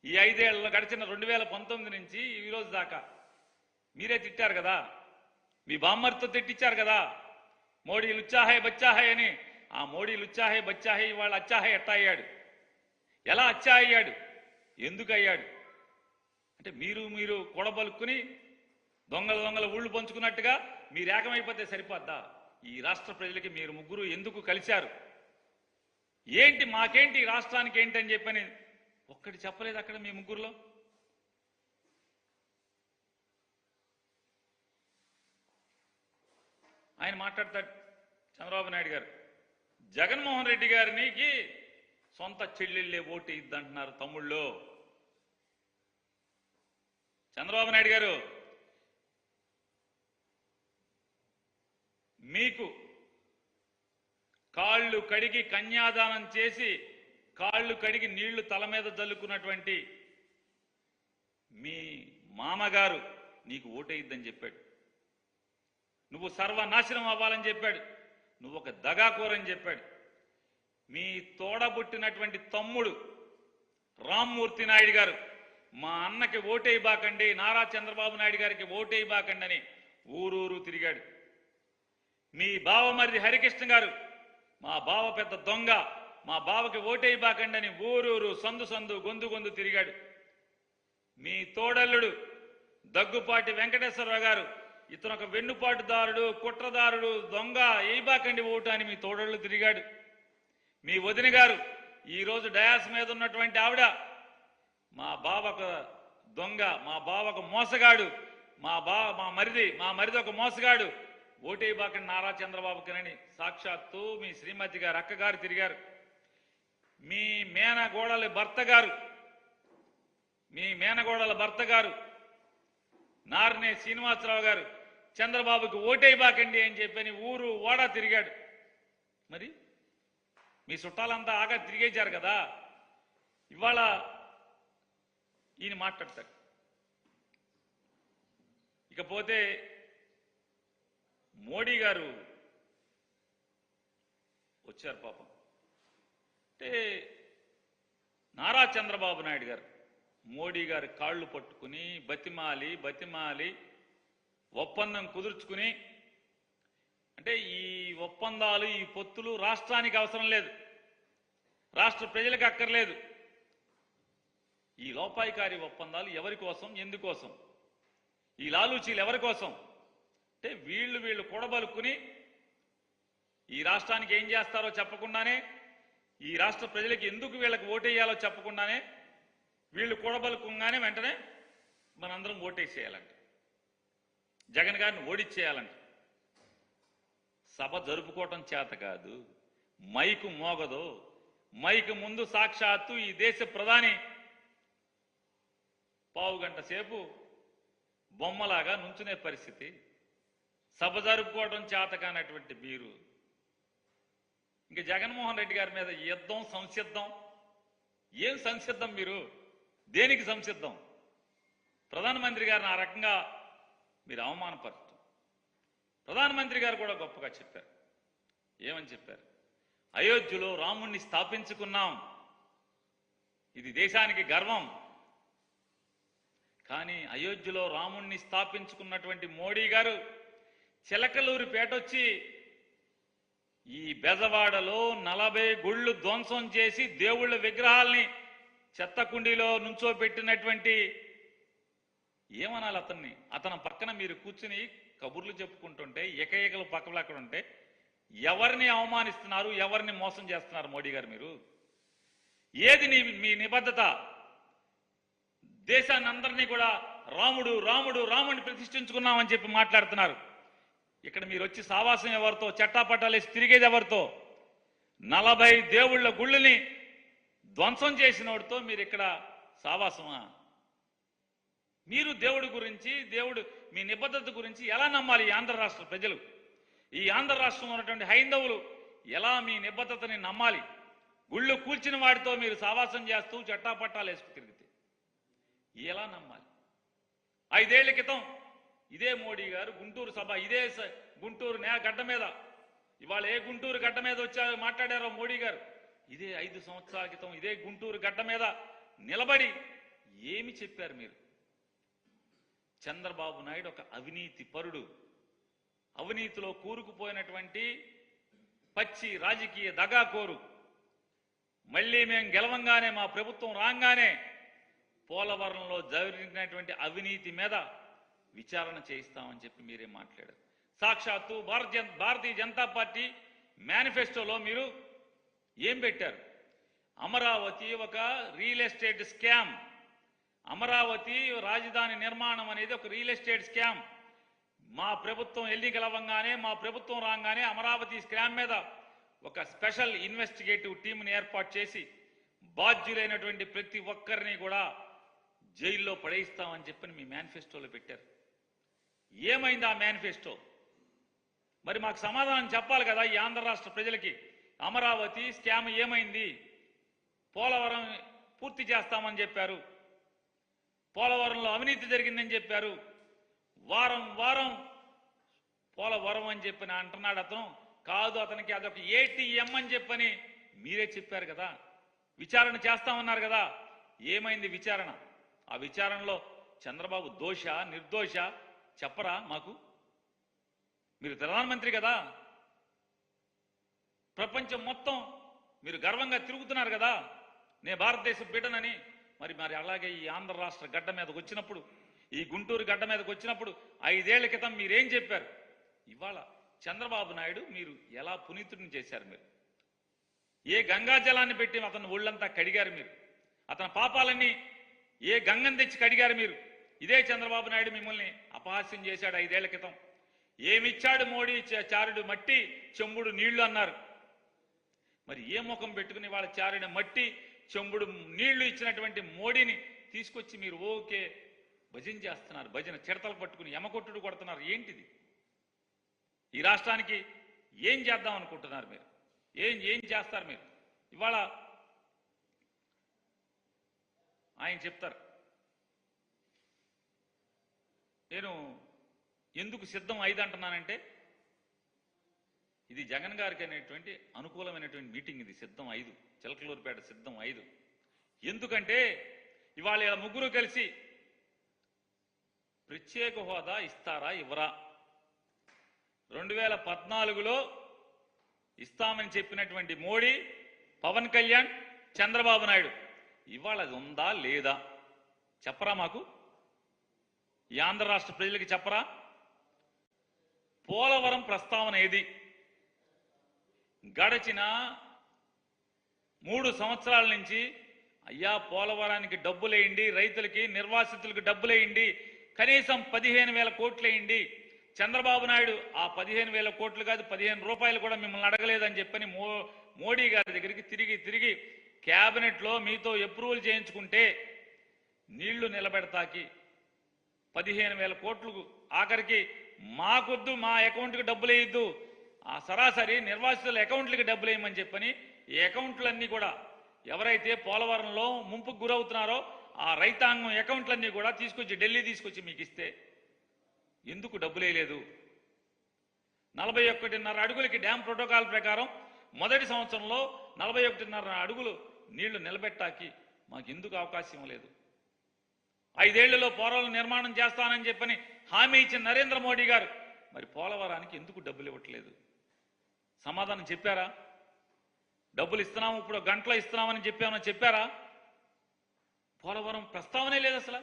ఈ 5 ఏళ్లలో గడిచిన 2019 నుంచి ఈ రోజు దాకా మీరే తిట్టారు కదా, మీ బామ్మర్తో తిట్టించారు కదా, మోడీ లుచ్చాహే బచ్చాహే అని. ఆ మోడీ లుచ్చాహే బచ్చాహే ఇవాళ అచ్చాహే ఎట్టా అయ్యాడు? ఎలా అచ్చా అయ్యాడు? ఎందుకు అయ్యాడు అంటే మీరు కూడబలుక్కుని దొంగల ఊళ్ళు పంచుకున్నట్టుగా మీరు ఏకమైపోతే సరిపోద్దా? ఈ రాష్ట్ర ప్రజలకి మీరు ముగ్గురు ఎందుకు కలిశారు? ఏంటి మాకేంటి రాష్ట్రానికి ఏంటి అని చెప్పని ఒక్కటి చెప్పలేదు అక్కడ మీ ముగ్గురులో. ఆయన మాట్లాడతాడు చంద్రబాబు నాయుడు గారు, జగన్మోహన్ రెడ్డి గారికి సొంత చెల్లెళ్ళే ఓటు ఇద్దంటున్నారు తమ్ముళ్ళు. చంద్రబాబు నాయుడు గారు, మీకు కాళ్ళు కడిగి కన్యాదానం చేసి కాళ్ళు కడిగి నీళ్లు తల మీద జల్లుకున్నటువంటి మీ మామగారు నీకు ఓటేయిద్దని చెప్పాడు. నువ్వు సర్వనాశనం అవ్వాలని చెప్పాడు. నువ్వు ఒక దగాకోరని చెప్పాడు. మీ తోడబుట్టినటువంటి తమ్ముడు రామ్మూర్తి నాయుడు గారు మా అన్నకి ఓటేయబాకండి, నారా చంద్రబాబు నాయుడు గారికి ఓటేయబాకండి అని ఊరూరు తిరిగాడు. మీ బావమరిది హరికృష్ణ గారు మా బావ పెద్ద దొంగ, మా బావకి ఓటేయబాకండి అని ఊరూరు సందు గొంతు తిరిగాడు. మీ తోడల్లుడు దగ్గుపాటి వెంకటేశ్వరరావు గారు ఇతను ఒక వెన్నుపాటుదారుడు, కుట్రదారుడు, దొంగ, వేయబాకండి ఓటు అని మీ తోడళ్ళు తిరిగాడు. మీ వదిన గారు ఈరోజు డయాస్ మీద ఉన్నటువంటి ఆవిడ మా బావకు దొంగ, మా బావకు మోసగాడు, మా మరిది ఒక మోసగాడు, ఓటేయబాకండి నారా చంద్రబాబుకినని సాక్షాత్తు మీ శ్రీమతి గారు అక్కగారు తిరిగారు. మీ మేనగోడల భర్త గారు నార్నే శ్రీనివాసరావు గారు చంద్రబాబుకి ఓటేయబాకండి అని చెప్పని ఊరు ఓడా తిరిగాడు. మరి మీ చుట్టాలంతా ఆగా తిరిగేశారు కదా. ఇవాళ ఈయన మాట్లాడతాడు. ఇకపోతే మోడీ గారు వచ్చారు పాపం. అంటే నారా చంద్రబాబు నాయుడు గారు మోడీ గారి కాళ్ళు పట్టుకుని బతిమాలి ఒప్పందం కుదుర్చుకుని, అంటే ఈ ఒప్పందాలు ఈ పొత్తులు రాష్ట్రానికి అవసరం లేదు, రాష్ట్ర ప్రజలకు అక్కర్లేదు. ఈ లోపాయికారి ఒప్పందాలు ఎవరి కోసం, ఎందుకోసం? ఈ లాలూచీలు ఎవరి కోసం? అంటే వీళ్ళు కూడబలుక్కుని ఈ రాష్ట్రానికి ఏం చేస్తారో చెప్పకుండానే, ఈ రాష్ట్ర ప్రజలకు ఎందుకు వీళ్ళకి ఓటేయాలో చెప్పకుండానే వీళ్ళు కూడబలుకుంగానే వెంటనే మనందరం ఓటేసేయాలంట, జగన్ గారిని ఓడిచ్చేయాలంట. సభ జరుపుకోవటం చేత కాదు, మైకు మోగదు. మైకు ముందు సాక్షాత్తు ఈ దేశ ప్రధాని పావుగంట సేపు బొమ్మలాగా నుంచునే పరిస్థితి. సభ జరుపుకోవడం చేత కానటువంటి మీరు ఇంక జగన్మోహన్ రెడ్డి గారి మీద యుద్ధం, సంసిద్ధం. ఏం సంసిద్ధం? మీరు దేనికి సంసిద్ధం? ప్రధానమంత్రి గారిని ఆ రకంగా మీరు అవమానపరచడం. ప్రధానమంత్రి గారు కూడా గొప్పగా చెప్పారు. ఏమని చెప్పారు? అయోధ్యలో రాముణ్ణి స్థాపించుకున్నాం, ఇది దేశానికి గర్వం. కానీ అయోధ్యలో రాముణ్ణి స్థాపించుకున్నటువంటి మోడీ గారు చిలకలూరిపేటొచ్చి ఈ బెజవాడలో 40 గుళ్ళు ధ్వంసం చేసి దేవుళ్ళ విగ్రహాల్ని చెత్తకుండీలో నుంచోబెట్టినటువంటి, ఏమనాలి అతన్ని? అతని పక్కన మీరు కూర్చుని కబుర్లు చెప్పుకుంటుంటే ఏకైకలు పక్కలు అక్కడ ఉంటే ఎవరిని అవమానిస్తున్నారు, ఎవరిని మోసం చేస్తున్నారు మోడీ గారు? మీరు ఏది మీ నిబద్ధత? దేశాన్ని అందరినీ కూడా రాముడిని ప్రతిష్ఠించుకున్నామని చెప్పి మాట్లాడుతున్నారు. ఇక్కడ మీరు వచ్చి సావాసం ఎవరితో, చట్టాపట్టాలేసి తిరిగేది ఎవరితో? 40 దేవుళ్ళ గుళ్ళని ధ్వంసం చేసినోడితో మీరు ఇక్కడ సావాసమా? మీరు దేవుడి గురించి, మీ నిబద్ధత గురించి ఎలా నమ్మాలి ఈ ఆంధ్ర రాష్ట్ర ప్రజలు? ఈ ఆంధ్ర రాష్ట్రంలో ఉన్నటువంటి హైందవులు ఎలా మీ నిబద్ధతని నమ్మాలి? గుళ్ళు కూల్చిన వాడితో మీరు సావాసం చేస్తూ చట్టాపట్టాలు వేసుకు తిరిగితే ఎలా నమ్మాలి? 5 ఏళ్ల క్రితం ఇదే మోడీ గారు గుంటూరు సభ, ఇదే గుంటూరు గడ్డ మీద, ఇవాళ ఏ గుంటూరు గడ్డ మీద వచ్చారో మాట్లాడారో మోడీ గారు, ఇదే 5 సంవత్సరాల క్రితం ఇదే గుంటూరు గడ్డ మీద నిలబడి ఏమి చెప్పారు మీరు? చంద్రబాబు నాయుడు ఒక అవినీతి పరుడు, అవినీతిలో కూరుకుపోయినటువంటి పచ్చి రాజకీయ దగాకోరు. మళ్ళీ మేము గెలవంగానే, మా ప్రభుత్వం రాగానే పోలవరంలో జరిగినటువంటి అవినీతి మీద విచారణ చేయిస్తామని చెప్పి మీరే మాట్లాడారు. సాక్షాత్తు భారతీయ జనతా పార్టీ మేనిఫెస్టోలో మీరు ఏం పెట్టారు? అమరావతి ఒక రియల్ ఎస్టేట్ స్కామ్, అమరావతి రాజధాని నిర్మాణం అనేది ఒక రియల్ ఎస్టేట్ స్కామ్. మా ప్రభుత్వం ఎన్నికలవ్వగానే, మా ప్రభుత్వం రాగానే అమరావతి స్కామ్ మీద ఒక స్పెషల్ ఇన్వెస్టిగేటివ్ టీంని ఏర్పాటు చేసి బాధ్యులైనటువంటి ప్రతి ఒక్కరిని కూడా జైల్లో పడేయిస్తామని చెప్పని మీ మేనిఫెస్టోలో పెట్టారు. ఏమైంది ఆ మేనిఫెస్టో? మరి మాకు సమాధానం చెప్పాలి కదా ఈ ఆంధ్ర రాష్ట్ర ప్రజలకి. అమరావతి స్కామ్ ఏమైంది? పోలవరం పూర్తి చేస్తామని చెప్పారు, పోలవరంలో అవినీతి జరిగిందని చెప్పారు, వారం వారం పోలవరం అని చెప్పని అంటున్నాడు అతను. కాదు, అతనికి అదొక ఏటీఎం అని చెప్పని మీరే చెప్పారు కదా. విచారణ చేస్తామన్నారు కదా. ఏమైంది విచారణ? ఆ విచారణలో చంద్రబాబు దోష నిర్దోష చెప్పరా మాకు? మీరు ప్రధానమంత్రి కదా, ప్రపంచం మొత్తం మీరు గర్వంగా తిరుగుతున్నారు కదా, నేను భారతదేశ బిడ్డనని. మరి అలాగే ఈ ఆంధ్ర రాష్ట్ర గడ్డ మీదకి వచ్చినప్పుడు, ఈ గుంటూరు గడ్డ మీదకి వచ్చినప్పుడు 5 ఏళ్ల క్రితం మీరేం చెప్పారు? ఇవాళ చంద్రబాబు నాయుడు మీరు ఎలా పునీతుడిని చేశారు? మీరు ఏ గంగా జలాన్ని పెట్టి అతను ఒళ్ళంతా కడిగారు మీరు? అతని పాపాలన్నీ ఏ గంగను తెచ్చి కడిగారు మీరు? ఇదే చంద్రబాబు నాయుడు మిమ్మల్ని అపహాస్యం చేశాడు 5 ఏళ్ల క్రితం. ఏమిచ్చాడు మోడీ? చారుడు మట్టి చెంబుడు నీళ్లు అన్నారు. మరి ఏ ముఖం పెట్టుకుని వాళ్ళ చారుడు మట్టి చెంబుడు నీళ్లు ఇచ్చినటువంటి మోడీని తీసుకొచ్చి మీరు ఓకే భజన చేస్తున్నారు? భజన చిడతలు పట్టుకుని యమకొట్టుడు కొడుతున్నారు. ఏంటిది? ఈ రాష్ట్రానికి ఏం చేద్దాం అనుకుంటున్నారు మీరు? ఏం చేస్తారు మీరు? ఇవాళ ఆయన చెప్తారు, నేను ఎందుకు సిద్ధం 5 అంటున్నానంటే, ఇది జగన్ గారికి అనేటువంటి అనుకూలమైనటువంటి మీటింగ్. ఇది సిద్ధం 5, చిలకలూరుపేట సిద్ధం 5. ఎందుకంటే ఇవాళ ఇలా ముగ్గురు కలిసి ప్రత్యేక హోదా ఇస్తారా ఇవ్వరా? 2014లో ఇస్తామని చెప్పినటువంటి మోడీ, పవన్ కళ్యాణ్, చంద్రబాబు నాయుడు ఇవాళ అది ఉందా లేదా చెప్పరా మాకు? ఈ ఆంధ్ర రాష్ట్ర ప్రజలకి చెప్పరా? పోలవరం ప్రస్తావన ఏది? గడచిన 3 సంవత్సరాల నుంచి అయ్యా పోలవరానికి డబ్బులేయండి, రైతులకి నిర్వాసితులకు డబ్బులేయండి, కనీసం 15,000 కోట్లు వేయండి. చంద్రబాబు నాయుడు ఆ 15,000 కోట్లు కాదు, 15 రూపాయలు కూడా మిమ్మల్ని అడగలేదని చెప్పని మోడీ గారి దగ్గరికి తిరిగి క్యాబినెట్లో మీతో అప్రూవల్ చేయించుకుంటే నీళ్లు నిలబెడతాకి 15,000 కోట్లు ఆఖరికి మాకొద్దు, మా అకౌంట్కి డబ్బులు వేయద్దు, ఆ సరాసరి నిర్వాసితుల అకౌంట్లకి డబ్బులు వేయమని చెప్పని ఈ అకౌంట్లన్నీ కూడా ఎవరైతే పోలవరంలో ముంపుకు గురవుతున్నారో ఆ రైతాంగం అకౌంట్లన్నీ కూడా తీసుకొచ్చి ఢిల్లీ తీసుకొచ్చి మీకు ఇస్తే ఎందుకు డబ్బులు వేయలేదు? 41.5 అడుగులకి డ్యామ్ ప్రోటోకాల్ ప్రకారం మొదటి సంవత్సరంలో 41.5 అడుగులు నీళ్లు నిలబెట్టాకి మాకు ఎందుకు అవకాశం లేదు? 5 ఏళ్లలో పోలవరం నిర్మాణం చేస్తానని చెప్పని హామీ ఇచ్చిన నరేంద్ర మోడీ గారు మరి పోలవరానికి ఎందుకు డబ్బులు ఇవ్వట్లేదు? సమాధానం చెప్పారా? డబ్బులు ఇస్తున్నాము, ఇప్పుడు గంటలో ఇస్తున్నామని చెప్పారా? పోలవరం ప్రస్తావనే లేదు అసలు.